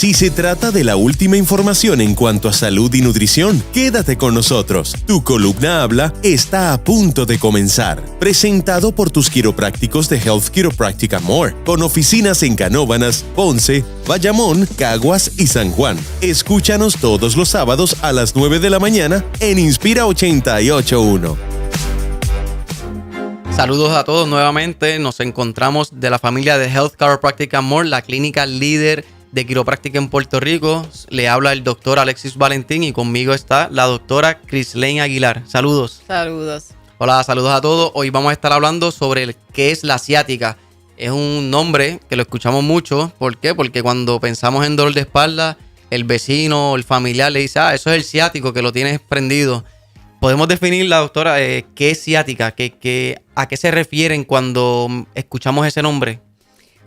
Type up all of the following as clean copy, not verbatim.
Si se trata de la última información en cuanto a salud y nutrición, quédate con nosotros. Tu columna habla está a punto de comenzar. Presentado por tus quiroprácticos de Health Chiropractic and More, con oficinas en Canóvanas, Ponce, Bayamón, Caguas y San Juan. Escúchanos todos los sábados a las 9 de la mañana en Inspira 88.1. Saludos a todos nuevamente. Nos encontramos de la familia de Health Chiropractic and More, la clínica líder de quiropráctica en Puerto Rico. Le habla el doctor Alexis Valentín y conmigo está la doctora Crislane Aguilar. Saludos. Saludos. Hola, saludos a todos. Hoy vamos a estar hablando sobre qué es la ciática. Es un nombre que lo escuchamos mucho. ¿Por qué? Porque cuando pensamos en dolor de espalda, el vecino o el familiar le dice, eso es el ciático que lo tienes prendido. ¿Podemos definir, la doctora, qué es ciática? ¿A qué se refieren cuando escuchamos ese nombre?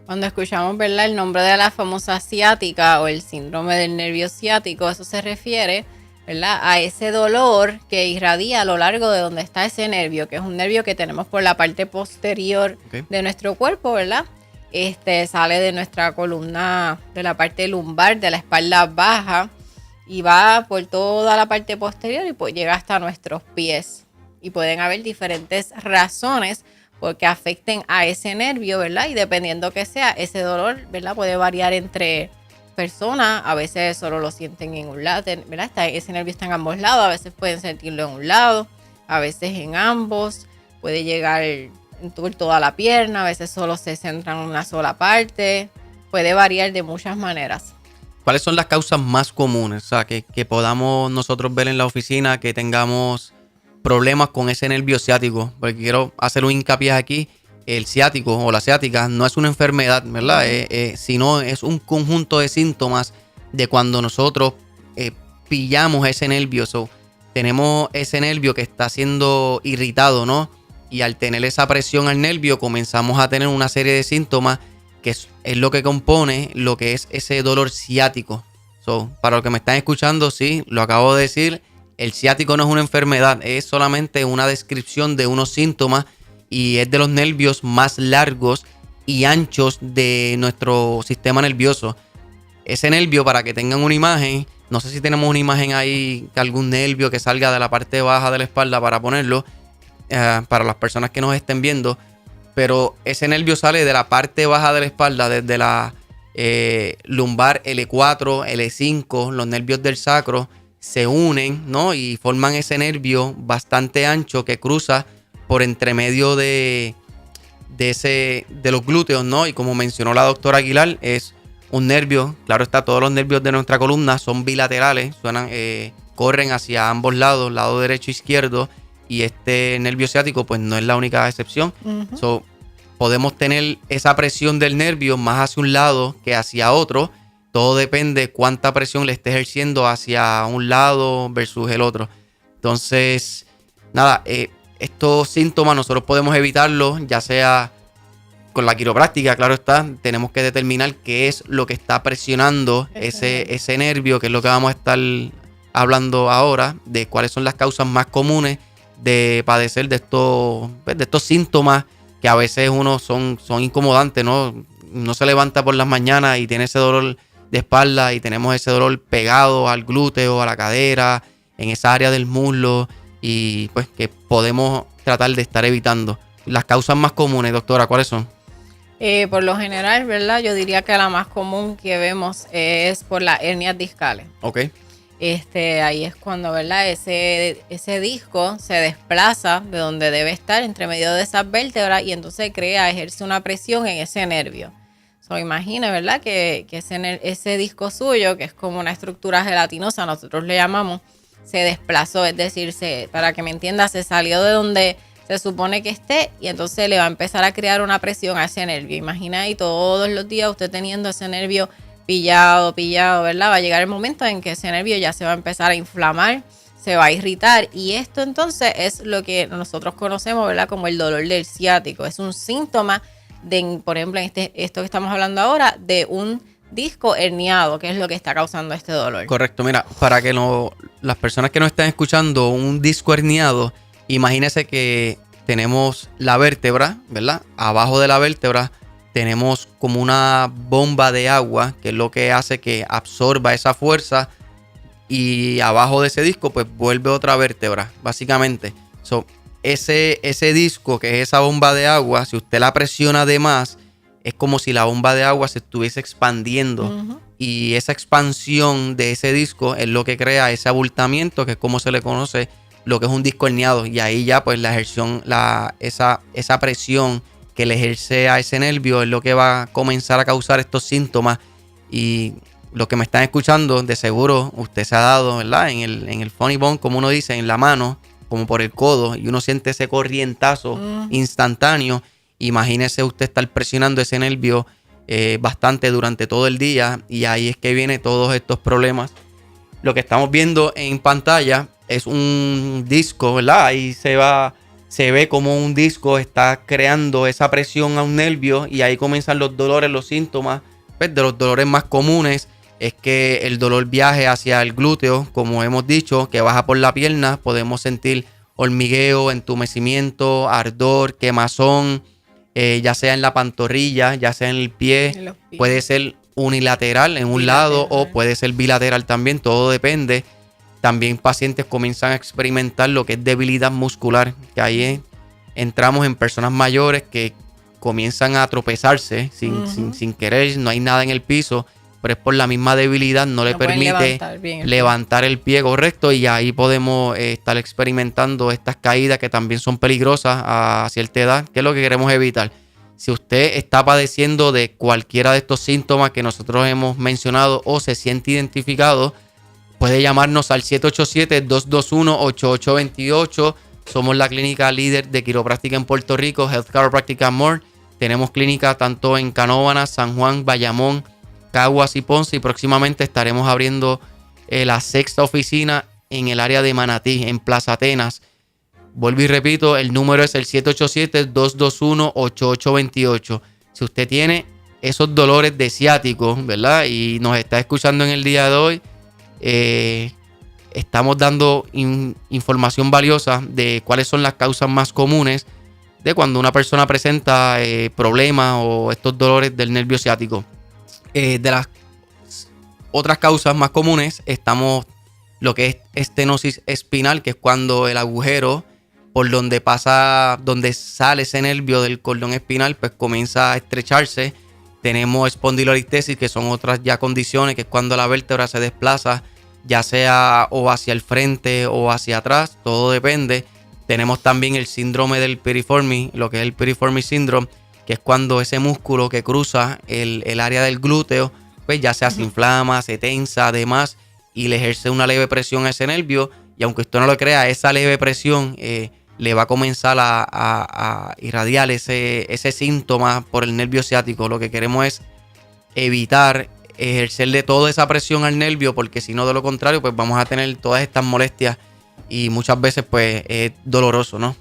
Cuando escuchamos, ¿verdad?, el nombre de la famosa ciática o el síndrome del nervio ciático, eso se refiere, ¿verdad?, a ese dolor que irradia a lo largo de donde está ese nervio, que es un nervio que tenemos por la parte posterior de nuestro cuerpo, ¿verdad? Sale de nuestra columna, de la parte lumbar, de la espalda baja, y va por toda la parte posterior y pues llega hasta nuestros pies. Y pueden haber diferentes razones porque afecten a ese nervio, ¿verdad? Y dependiendo que sea, ese dolor, ¿verdad?, puede variar entre personas. A veces solo lo sienten en un lado, ¿verdad? Ese nervio está en ambos lados. A veces pueden sentirlo en un lado, a veces en ambos. Puede llegar por toda la pierna, a veces solo se centra en una sola parte. Puede variar de muchas maneras. ¿Cuáles son las causas más comunes? O sea, que podamos nosotros ver en la oficina que tengamos problemas con ese nervio ciático. Porque quiero hacer un hincapié aquí. El ciático o la ciática no es una enfermedad, ¿verdad? Sino es un conjunto de síntomas de cuando nosotros pillamos ese nervio. Tenemos ese nervio que está siendo irritado, ¿no? Y al tener esa presión al nervio comenzamos a tener una serie de síntomas que es lo que compone lo que es ese dolor ciático. Para los que me están escuchando, sí, lo acabo de decir, el ciático no es una enfermedad, es solamente una descripción de unos síntomas y es de los nervios más largos y anchos de nuestro sistema nervioso. Ese nervio, para que tengan una imagen, no sé si tenemos una imagen ahí, algún nervio que salga de la parte baja de la espalda para ponerlo, para las personas que nos estén viendo. Pero ese nervio sale de la parte baja de la espalda, desde la lumbar L4, L5, los nervios del sacro se unen, ¿no? Y forman ese nervio bastante ancho que cruza por entre medio de los glúteos, ¿no? Y como mencionó la doctora Aguilar, es un nervio, claro está, todos los nervios de nuestra columna son bilaterales, corren hacia ambos lados, lado derecho e izquierdo. Y este nervio ciático pues no es la única excepción. Podemos tener esa presión del nervio más hacia un lado que hacia otro. Todo depende cuánta presión le esté ejerciendo hacia un lado versus el otro. Entonces, nada, estos síntomas nosotros podemos evitarlos, ya sea con la quiropráctica, claro está. Tenemos que determinar qué es lo que está presionando ese nervio, que es lo que vamos a estar hablando ahora, de cuáles son las causas más comunes de padecer de estos síntomas que a veces son incomodantes, ¿no? Uno se levanta por las mañanas y tiene ese dolor de espalda y tenemos ese dolor pegado al glúteo, a la cadera, en esa área del muslo y pues que podemos tratar de estar evitando. Las causas más comunes, doctora, ¿cuáles son? Por lo general, ¿verdad? Yo diría que la más común que vemos es por las hernias discales. Ok. Ahí es cuando, ¿verdad?, ese disco se desplaza de donde debe estar, entre medio de esas vértebras, y entonces ejerce una presión en ese nervio. Imagina, ¿verdad?, que ese disco suyo, que es como una estructura gelatinosa, nosotros le llamamos, se desplazó, es decir, para que me entienda, se salió de donde se supone que esté y entonces le va a empezar a crear una presión a ese nervio. Imagina ahí todos los días usted teniendo ese nervio pillado, ¿verdad? Va a llegar el momento en que ese nervio ya se va a empezar a inflamar, se va a irritar, y esto entonces es lo que nosotros conocemos, ¿verdad?, como el dolor del ciático. Es un síntoma de, por ejemplo, en esto que estamos hablando ahora, de un disco herniado, que es lo que está causando este dolor. Correcto, mira, para que las personas que nos están escuchando, un disco herniado, imagínese que tenemos la vértebra, ¿verdad? Abajo de la vértebra tenemos como una bomba de agua, que es lo que hace que absorba esa fuerza, y abajo de ese disco pues vuelve otra vértebra, básicamente. Ese disco, que es esa bomba de agua, si usted la presiona de más, es como si la bomba de agua se estuviese expandiendo. Y esa expansión de ese disco es lo que crea ese abultamiento, que es como se le conoce lo que es un disco herniado. Y ahí ya pues esa presión que le ejerce a ese nervio es lo que va a comenzar a causar estos síntomas. Y los que me están escuchando, de seguro usted se ha dado, ¿verdad? En el funny bone, como uno dice, en la mano, como por el codo, y uno siente ese corrientazo instantáneo. Imagínese usted estar presionando ese nervio bastante durante todo el día, y ahí es que vienen todos estos problemas. Lo que estamos viendo en pantalla es un disco, ¿verdad? Ahí se ve como un disco está creando esa presión a un nervio, y ahí comienzan los dolores, los síntomas. Pues de los dolores más comunes es que el dolor viaje hacia el glúteo, como hemos dicho, que baja por la pierna. Podemos sentir hormigueo, entumecimiento, ardor, quemazón, ya sea en la pantorrilla, ya sea en el pie. Puede ser unilateral en un lado o puede ser bilateral también, todo depende. También pacientes comienzan a experimentar lo que es debilidad muscular, que ahí entramos en personas mayores que comienzan a tropezarse sin querer, no hay nada en el piso, pero es por la misma debilidad, no le permite levantar el pie correcto, y ahí podemos estar experimentando estas caídas que también son peligrosas a cierta edad, que es lo que queremos evitar. Si usted está padeciendo de cualquiera de estos síntomas que nosotros hemos mencionado o se siente identificado, puede llamarnos al 787-221-8828. Somos la clínica líder de quiropráctica en Puerto Rico, Health Chiropractic and More. Tenemos clínicas tanto en Canóvanas, San Juan, Bayamón, Caguas y Ponce, y próximamente estaremos abriendo la 6ª oficina en el área de Manatí, en Plaza Atenas. Vuelvo y repito, el número es el 787-221-8828. Si usted tiene esos dolores de ciático, ¿verdad?, y nos está escuchando en el día de hoy, estamos dando información valiosa de cuáles son las causas más comunes de cuando una persona presenta problemas o estos dolores del nervio ciático. De las otras causas más comunes estamos lo que es estenosis espinal, que es cuando el agujero por donde sale ese nervio del cordón espinal pues comienza a estrecharse. Tenemos espondilolistesis, que son otras ya condiciones, que es cuando la vértebra se desplaza ya sea o hacia el frente o hacia atrás, todo depende. Tenemos también el síndrome del piriformis, lo que es el piriformis syndrome, que es cuando ese músculo que cruza el área del glúteo, pues ya sea se inflama, se tensa, además, y le ejerce una leve presión a ese nervio. Y aunque usted no lo crea, esa leve presión le va a comenzar a irradiar ese síntoma por el nervio ciático. Lo que queremos es evitar ejercerle toda esa presión al nervio, porque si no, de lo contrario, pues vamos a tener todas estas molestias y muchas veces pues es doloroso, ¿no?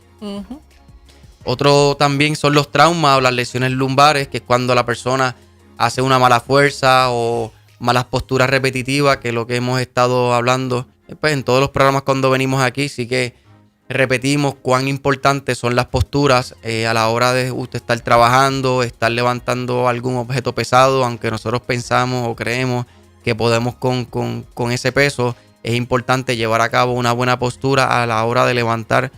Otro también son los traumas o las lesiones lumbares, que es cuando la persona hace una mala fuerza o malas posturas repetitivas, que es lo que hemos estado hablando pues en todos los programas cuando venimos aquí. Sí que repetimos cuán importantes son las posturas a la hora de usted estar trabajando, estar levantando algún objeto pesado, aunque nosotros pensamos o creemos que podemos con ese peso. Es importante llevar a cabo una buena postura a la hora de levantar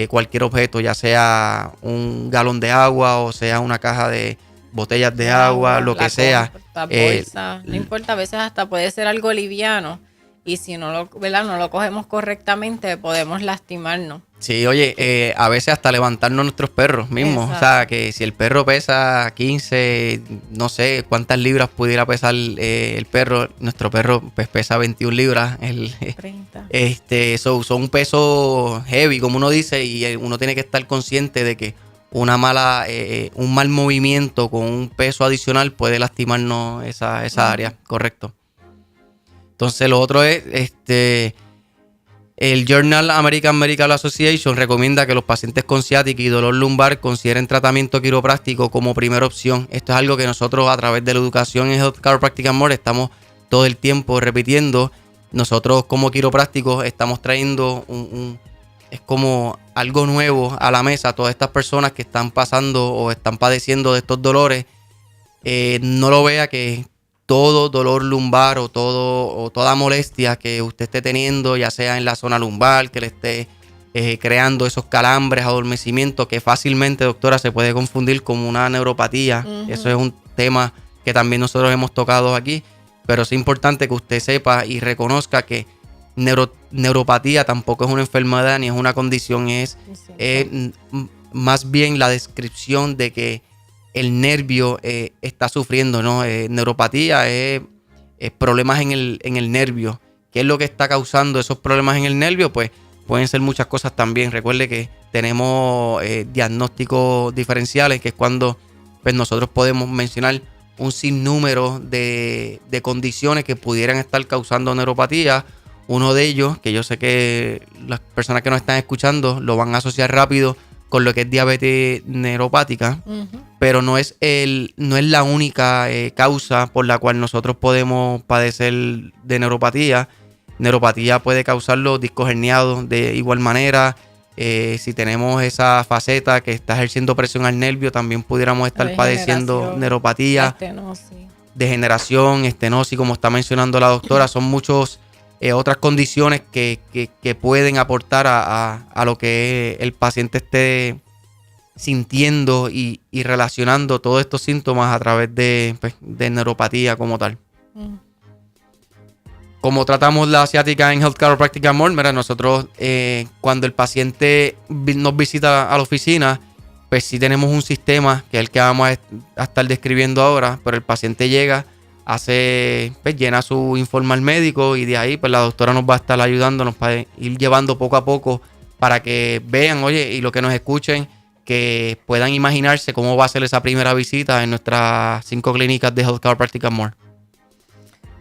cualquier objeto, ya sea un galón de agua o sea una caja de botellas de agua, lo que sea. Bolsa, no importa, a veces hasta puede ser algo liviano. Y si no lo cogemos correctamente, podemos lastimarnos. Sí, oye, a veces hasta levantarnos nuestros perros mismos. Exacto. O sea, que si el perro pesa 15, no sé cuántas libras pudiera pesar el perro. Nuestro perro pues, pesa 21 libras. 30. Son un peso heavy, como uno dice, y uno tiene que estar consciente de que un mal movimiento con un peso adicional puede lastimarnos esa área, correcto. Entonces lo otro es, el Journal American Medical Association recomienda que los pacientes con ciática y dolor lumbar consideren tratamiento quiropráctico como primera opción. Esto es algo que nosotros a través de la educación en Health Chiropractic and More estamos todo el tiempo repitiendo. Nosotros como quiroprácticos estamos trayendo es como algo nuevo a la mesa. Todas estas personas que están pasando o están padeciendo de estos dolores, no lo vea que todo dolor lumbar o toda molestia que usted esté teniendo, ya sea en la zona lumbar, que le esté creando esos calambres, adormecimientos, que fácilmente, doctora, se puede confundir con una neuropatía. Eso es un tema que también nosotros hemos tocado aquí, pero es importante que usted sepa y reconozca que neuropatía tampoco es una enfermedad ni es una condición, es más bien la descripción de que el nervio está sufriendo, ¿no? Neuropatía es problemas en el nervio. ¿Qué es lo que está causando esos problemas en el nervio? Pues pueden ser muchas cosas también. Recuerde que tenemos diagnósticos diferenciales, que es cuando pues, nosotros podemos mencionar un sinnúmero de condiciones que pudieran estar causando neuropatía. Uno de ellos, que yo sé que las personas que nos están escuchando lo van a asociar rápido con lo que es diabetes neuropática, pero no es la única causa por la cual nosotros podemos padecer de neuropatía. Neuropatía puede causar los discos herniados de igual manera. Si tenemos esa faceta que está ejerciendo presión al nervio, también pudiéramos estar padeciendo neuropatía, degeneración, estenosis, como está mencionando la doctora. Son muchos otras condiciones que pueden aportar a lo que el paciente esté sintiendo y relacionando todos estos síntomas a través de neuropatía como tal. Como tratamos la ciática en Health Chiropractic and More, mira, nosotros cuando el paciente nos visita a la oficina, pues sí tenemos un sistema que es el que vamos a estar describiendo ahora, pero el paciente llega, llena su informe al médico y de ahí pues la doctora nos va a estar ayudando, nos va a ir llevando poco a poco para que vean, oye, y lo que nos escuchen, que puedan imaginarse cómo va a ser esa primera visita en nuestras 5 clínicas de Health Chiropractic and More.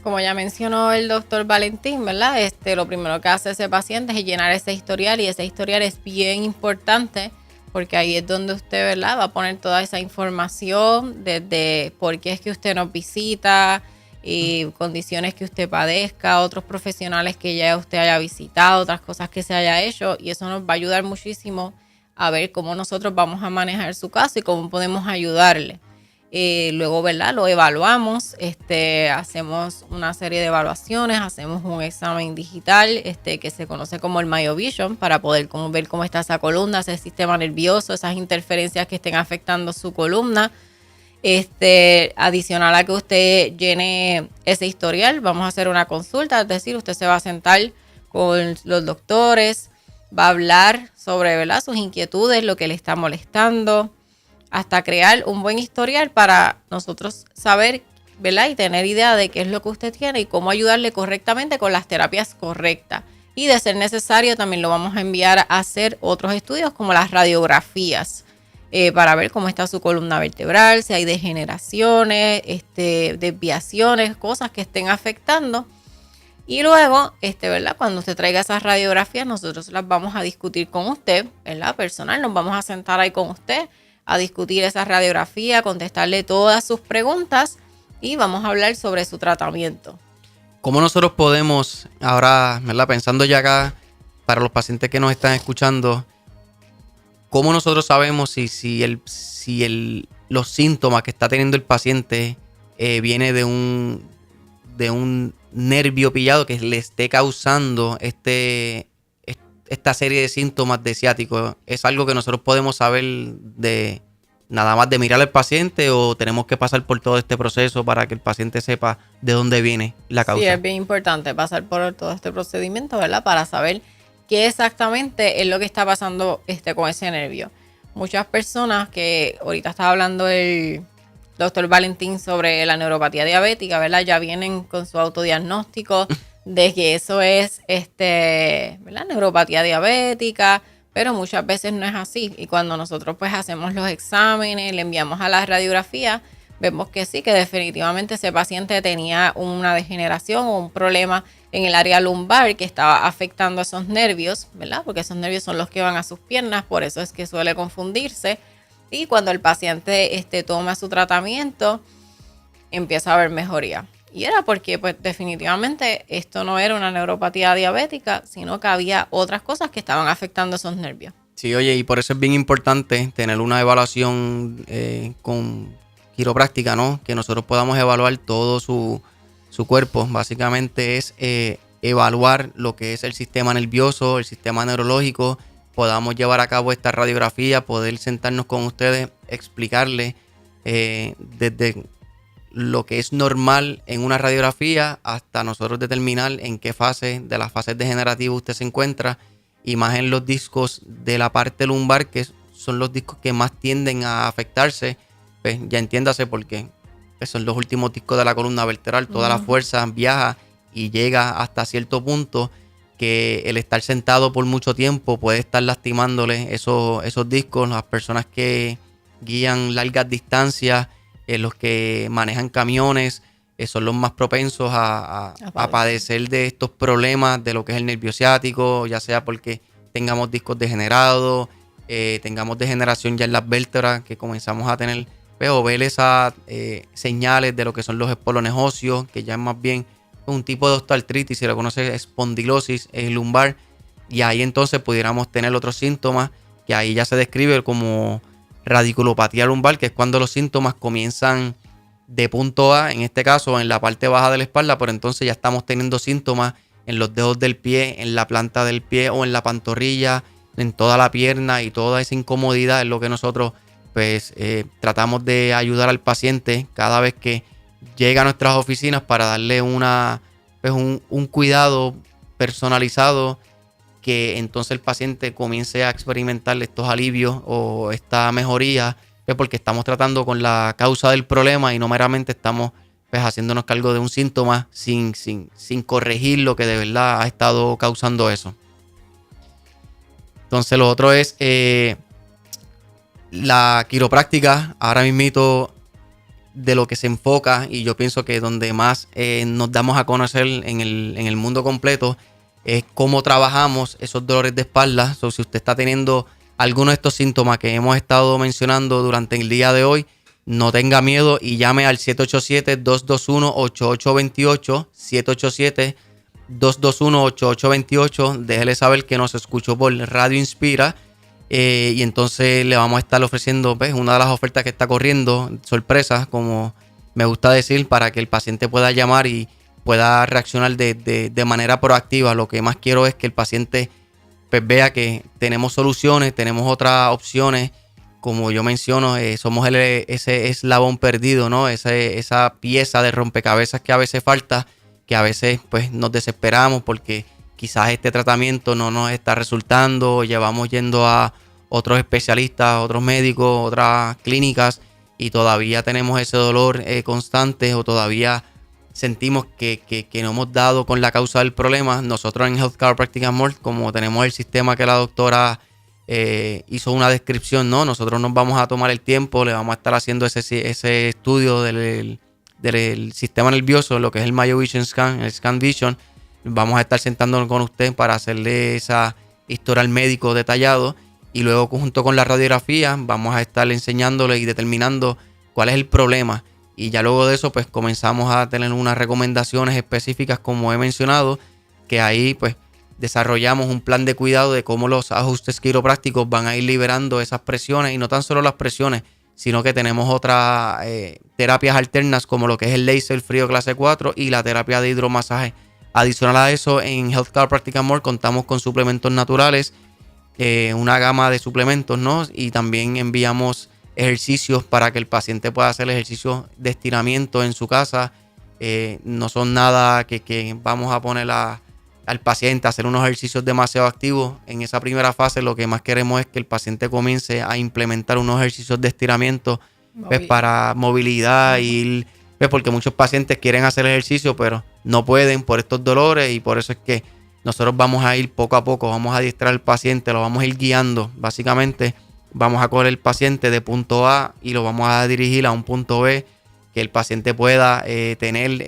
Como ya mencionó el doctor Valentín, ¿verdad? Lo primero que hace ese paciente es llenar ese historial, y ese historial es bien importante porque ahí es donde usted, ¿verdad?, va a poner toda esa información desde por qué es que usted nos visita y condiciones que usted padezca, otros profesionales que ya usted haya visitado, otras cosas que se haya hecho, y eso nos va a ayudar muchísimo a ver cómo nosotros vamos a manejar su caso y cómo podemos ayudarle. Luego, ¿verdad?, lo evaluamos, hacemos una serie de evaluaciones, hacemos un examen digital que se conoce como el MyoVision, para poder ver cómo está esa columna, ese sistema nervioso, esas interferencias que estén afectando su columna. Adicional a que usted llene ese historial, vamos a hacer una consulta, es decir, usted se va a sentar con los doctores, va a hablar sobre, ¿verdad?, sus inquietudes, lo que le está molestando, hasta crear un buen historial para nosotros saber, ¿verdad?, y tener idea de qué es lo que usted tiene y cómo ayudarle correctamente con las terapias correctas. Y de ser necesario también lo vamos a enviar a hacer otros estudios como las radiografías para ver cómo está su columna vertebral, si hay degeneraciones, desviaciones, cosas que estén afectando. Y luego, ¿verdad?, cuando usted traiga esas radiografías, nosotros las vamos a discutir con usted, ¿verdad?, personal. Nos vamos a sentar ahí con usted a discutir esa radiografía, contestarle todas sus preguntas y vamos a hablar sobre su tratamiento. ¿Cómo nosotros podemos, ahora, ¿verdad?, pensando ya acá, para los pacientes que nos están escuchando, cómo nosotros sabemos si los síntomas que está teniendo el paciente viene de un nervio pillado que le esté causando esta serie de síntomas de ciático? ¿Es algo que nosotros podemos saber de nada más de mirar al paciente, o tenemos que pasar por todo este proceso para que el paciente sepa de dónde viene la causa? Sí, es bien importante pasar por todo este procedimiento, ¿verdad?, para saber qué exactamente es lo que está pasando con ese nervio. Muchas personas, que ahorita estaba hablando el doctor Valentín sobre la neuropatía diabética, ¿verdad?, ya vienen con su autodiagnóstico de que eso es ¿verdad?, neuropatía diabética, pero muchas veces no es así. Y cuando nosotros pues hacemos los exámenes, le enviamos a la radiografía, vemos que sí, que definitivamente ese paciente tenía una degeneración o un problema en el área lumbar que estaba afectando esos nervios, ¿verdad?, porque esos nervios son los que van a sus piernas, por eso es que suele confundirse. Y cuando el paciente toma su tratamiento, empieza a haber mejoría. Y era porque pues definitivamente esto no era una neuropatía diabética, sino que había otras cosas que estaban afectando esos nervios. Sí, oye, y por eso es bien importante tener una evaluación quiropráctica, ¿no? Que nosotros podamos evaluar todo su cuerpo. Básicamente es evaluar lo que es el sistema nervioso, el sistema neurológico, podamos llevar a cabo esta radiografía, poder sentarnos con ustedes, explicarles desde lo que es normal en una radiografía hasta nosotros determinar en qué fase de las fases degenerativas usted se encuentra, y más en los discos de la parte lumbar, que son los discos que más tienden a afectarse. Pues ya entiéndase porque son los últimos discos de la columna vertebral, toda la fuerza viaja y llega hasta cierto punto que el estar sentado por mucho tiempo puede estar lastimándole esos discos. Las personas que guían largas distancias, los que manejan camiones, son los más propensos a padecer de estos problemas de lo que es el nervio ciático, ya sea porque tengamos discos degenerados, tengamos degeneración ya en las vértebras, que comenzamos a tener o ver esas señales de lo que son los espolones óseos, que ya es más bien un tipo de osteoartritis, se le conoce espondilosis lumbar, y ahí entonces pudiéramos tener otros síntomas que ahí ya se describe como radiculopatía lumbar, que es cuando los síntomas comienzan de punto A, en este caso en la parte baja de la espalda, pero entonces ya estamos teniendo síntomas en los dedos del pie, en la planta del pie o en la pantorrilla, en toda la pierna, y toda esa incomodidad es lo que nosotros pues tratamos de ayudar al paciente cada vez que llega a nuestras oficinas, para darle un cuidado personalizado, que entonces el paciente comience a experimentar estos alivios o esta mejoría, pues porque estamos tratando con la causa del problema y no meramente estamos pues haciéndonos cargo de un síntoma sin corregir lo que de verdad ha estado causando eso. Entonces lo otro es la quiropráctica. Ahora mismito, de lo que se enfoca, y yo pienso que donde más nos damos a conocer en el mundo completo, es cómo trabajamos esos dolores de espalda. So, si usted está teniendo alguno de estos síntomas que hemos estado mencionando durante el día de hoy, no tenga miedo y llame al 787-221-8828, 787-221-8828. Déjele saber que nos escuchó por Radio Inspira, y entonces le vamos a estar ofreciendo una de las ofertas que está corriendo, sorpresas, como me gusta decir, para que el paciente pueda llamar y pueda reaccionar de manera proactiva. Lo que más quiero es que el paciente pues vea que tenemos soluciones, tenemos otras opciones. Como yo menciono, somos ese eslabón perdido, ¿no? Esa pieza de rompecabezas que a veces falta, que a veces pues nos desesperamos porque quizás este tratamiento no nos está resultando, llevamos yendo a otros especialistas, otros médicos, otras clínicas, y todavía tenemos ese dolor constante, o todavía sentimos que no hemos dado con la causa del problema. Nosotros en Health Chiropractic and More, como tenemos el sistema que la doctora hizo una descripción, ¿no? Nosotros nos vamos a tomar el tiempo, le vamos a estar haciendo ese estudio del sistema nervioso, lo que es el MyoVision Scan, el Scan Vision. Vamos a estar sentándonos con usted para hacerle esa historial médico detallado, y luego junto con la radiografía vamos a estar enseñándole y determinando cuál es el problema, y ya luego de eso pues comenzamos a tener unas recomendaciones específicas, como he mencionado, que ahí pues desarrollamos un plan de cuidado de cómo los ajustes quiroprácticos van a ir liberando esas presiones, y no tan solo las presiones, sino que tenemos otras terapias alternas, como lo que es el láser frío clase 4 y la terapia de hidromasaje. Adicional a eso, en Health Chiropractic and More contamos con suplementos naturales, una gama de suplementos, ¿no? Y también enviamos ejercicios para que el paciente pueda hacer ejercicios de estiramiento en su casa. No son nada que vamos a poner al paciente a hacer unos ejercicios demasiado activos. En esa primera fase lo que más queremos es que el paciente comience a implementar unos ejercicios de estiramiento para movilidad, porque muchos pacientes quieren hacer ejercicio pero no pueden por estos dolores, y por eso es que nosotros vamos a ir poco a poco, vamos a adiestrar al paciente, lo vamos a ir guiando. Básicamente vamos a coger el paciente de punto A y lo vamos a dirigir a un punto B, que el paciente pueda tener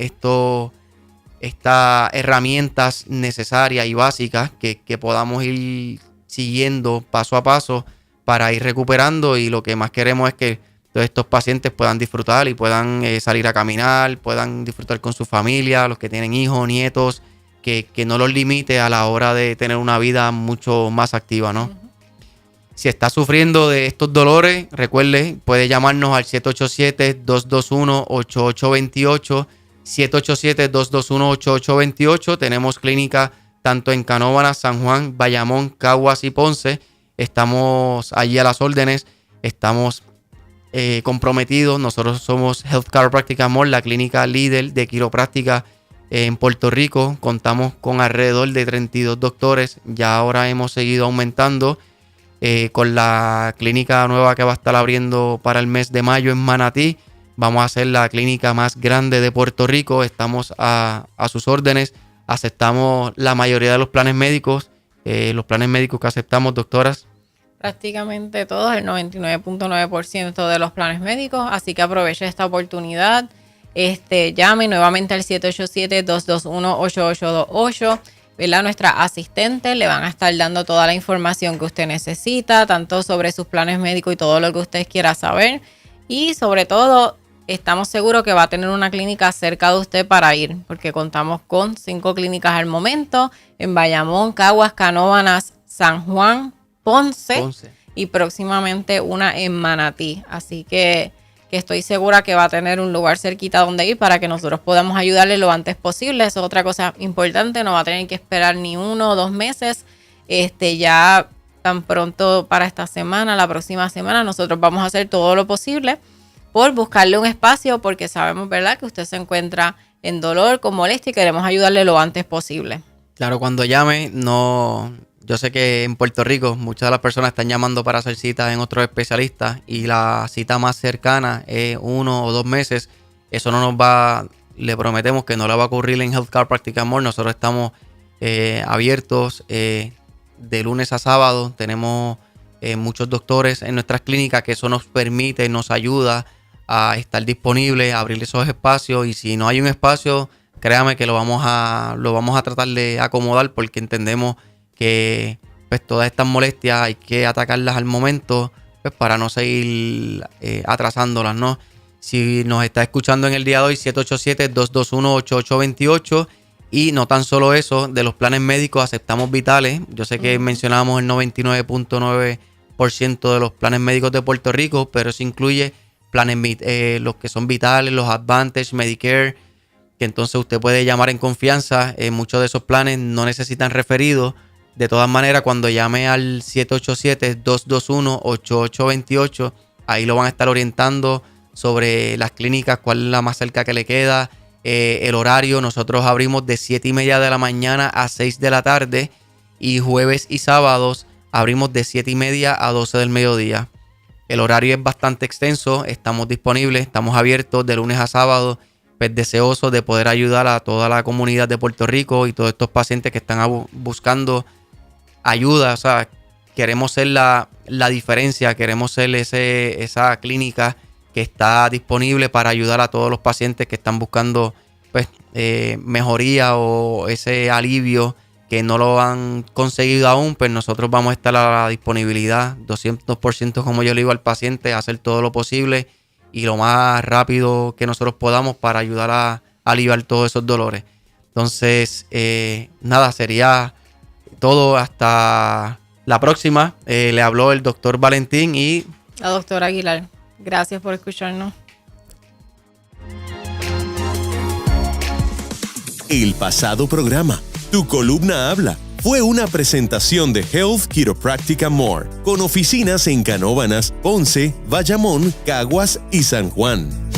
estas herramientas necesarias y básicas que podamos ir siguiendo paso a paso para ir recuperando. Y lo que más queremos es que todos estos pacientes puedan disfrutar y puedan salir a caminar, puedan disfrutar con su familia, los que tienen hijos, nietos, que no los limite a la hora de tener una vida mucho más activa, ¿no? Si está sufriendo de estos dolores, recuerde, puede llamarnos al 787-221-8828, 787-221-8828. Tenemos clínica tanto en Canóvanas, San Juan, Bayamón, Caguas y Ponce. Estamos allí a las órdenes, estamos comprometidos. Nosotros somos Health Chiropractic Amor, la clínica líder de quiropráctica en Puerto Rico. Contamos con alrededor de 32 doctores. Ya ahora hemos seguido aumentando con la clínica nueva que va a estar abriendo para el mes de mayo en Manatí. Vamos a hacer la clínica más grande de Puerto Rico. Estamos a sus órdenes. Aceptamos la mayoría de los planes médicos. Los planes médicos que aceptamos, doctoras. Prácticamente todos, el 99.9% de los planes médicos. Así que aproveche esta oportunidad. Llame nuevamente al 787-221-8828. ¿Verdad? Nuestra asistente le van a estar dando toda la información que usted necesita, tanto sobre sus planes médicos y todo lo que usted quiera saber. Y sobre todo, estamos seguros que va a tener una clínica cerca de usted para ir, porque contamos con 5 clínicas al momento en Bayamón, Caguas, Canóvanas, San Juan, Ponce y próximamente una en Manatí. Así que estoy segura que va a tener un lugar cerquita donde ir para que nosotros podamos ayudarle lo antes posible. Eso es otra cosa importante, no va a tener que esperar ni 1 o 2 meses. Ya tan pronto para esta semana, la próxima semana, nosotros vamos a hacer todo lo posible por buscarle un espacio, porque sabemos, ¿verdad?, que usted se encuentra en dolor, con molestia y queremos ayudarle lo antes posible. Claro, cuando llame, yo sé que en Puerto Rico muchas de las personas están llamando para hacer citas en otros especialistas y la cita más cercana es 1 o 2 meses. Eso no nos va, le prometemos que no le va a ocurrir en Health Chiropractic Amor. Nosotros estamos abiertos de lunes a sábado. Tenemos muchos doctores en nuestras clínicas, que eso nos permite, nos ayuda a estar disponibles, a abrir esos espacios. Y si no hay un espacio, créame que lo vamos a tratar de acomodar, porque entendemos que pues todas estas molestias hay que atacarlas al momento, pues para no seguir atrasándolas, ¿no? Si nos está escuchando en el día de hoy, 787-221-8828. Y no tan solo eso, de los planes médicos aceptamos vitales. Yo sé que mencionábamos el 99.9% de los planes médicos de Puerto Rico, pero eso incluye planes los que son vitales, los Advantage, Medicare, que entonces usted puede llamar en confianza. Muchos de esos planes no necesitan referidos. De todas maneras, cuando llame al 787-221-8828, ahí lo van a estar orientando sobre las clínicas, cuál es la más cerca que le queda, el horario. Nosotros abrimos de 7:30 de la mañana a 6 de la tarde, y jueves y sábados abrimos de 7:30 a 12 del mediodía. El horario es bastante extenso, estamos disponibles, estamos abiertos de lunes a sábado, pues deseosos de poder ayudar a toda la comunidad de Puerto Rico y todos estos pacientes que están buscando ayuda. O sea, queremos ser la diferencia, queremos ser esa clínica que está disponible para ayudar a todos los pacientes que están buscando pues mejoría o ese alivio que no lo han conseguido aún. Pues nosotros vamos a estar a la disponibilidad 200%, como yo le digo al paciente, a hacer todo lo posible y lo más rápido que nosotros podamos para ayudar a aliviar todos esos dolores. Entonces, nada, sería todo hasta la próxima. Le habló el doctor Valentín y la doctora Aguilar. Gracias por escucharnos. El pasado programa, Tu Columna Habla, fue una presentación de Health Chiropractic Amor, con oficinas en Canóvanas, Ponce, Bayamón, Caguas y San Juan.